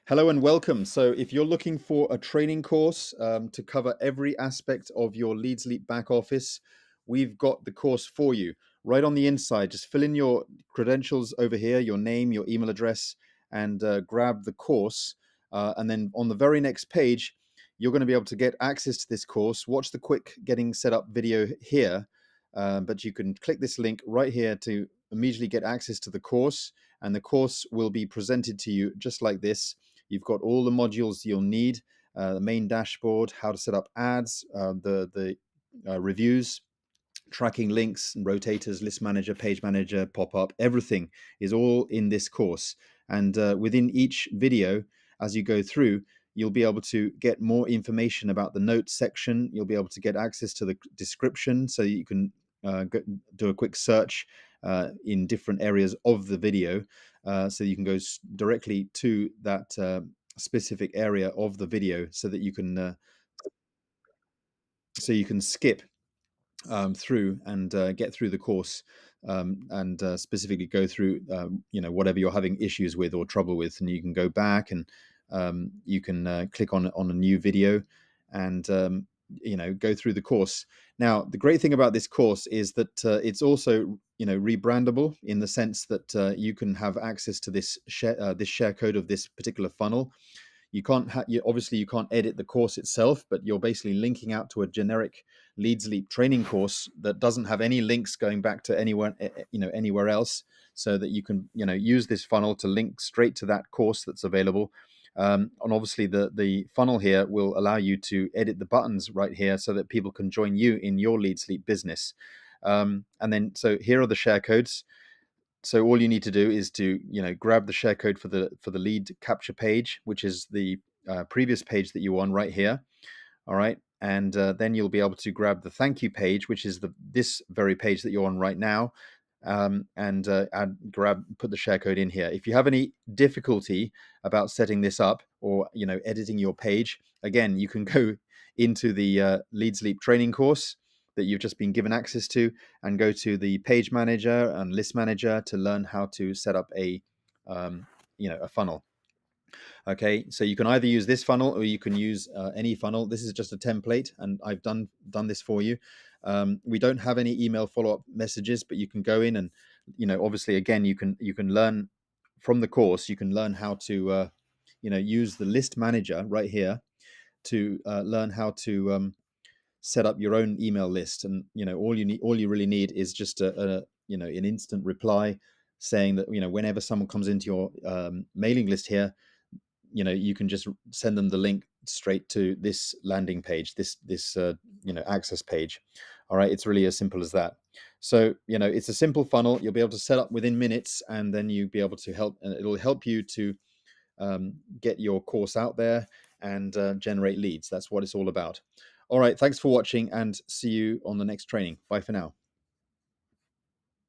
Hello and welcome. So, if you're looking for a training course to cover every aspect of your Leads Leap back office, we've got the course for you. Right on the inside, just fill in your credentials over here, your name, your email address, and grab the course. And then on the very next page, you're going to be able to get access to this course. Watch the quick getting set up video here, but you can click this link right here to immediately get access to the course. And the course will be presented to you just like this. You've got all the modules you'll need, the main dashboard, how to set up ads, the reviews, tracking links, rotators, list manager, page manager, pop-up, everything is all in this course. And within each video, as you go through, you'll be able to get more information about the notes section. You'll be able to get access to the description so you can do a quick search in different areas of the video. So you can go directly to that specific area of the video so that you can skip through and get through the course and specifically go through whatever you're having issues with or trouble with, and you can go back and you can click on a new video and go through the course. Now, the great thing about this course is that it's also rebrandable in the sense that you can have access to this share code of this particular funnel. You can't obviously you can't edit the course itself, but you're basically linking out to a generic Leads Leap training course that doesn't have any links going back to anywhere else, so that you can use this funnel to link straight to that course that's available. And obviously the funnel here will allow you to edit the buttons right here so that people can join you in your Leads Leap business. And then so here are the share codes. So all you need to do is to grab the share code for the lead capture page, which is the previous page that you're on right here. All right, and then you'll be able to grab the thank you page, which is this very page that you're on right now, and put the share code in here. If you have any difficulty about setting this up or editing your page, again, you can go into the Leads Leap training course that you've just been given access to, and go to the page manager and list manager to learn how to set up a funnel. Okay, so you can either use this funnel or you can use any funnel. This is just a template, and I've done this for you. We don't have any email follow-up messages, but you can go in and obviously again you can learn from the course. You can learn how to use the list manager right here to learn how to set up your own email list. And all you really need is just an instant reply saying that whenever someone comes into your mailing list here, you can just send them the link straight to this landing page, this access page. All right, it's really as simple as that. So it's a simple funnel you'll be able to set up within minutes, and then you'll be able to it'll help you to get your course out there and generate leads. That's what it's all about. All right, thanks for watching, and see you on the next training. Bye for now.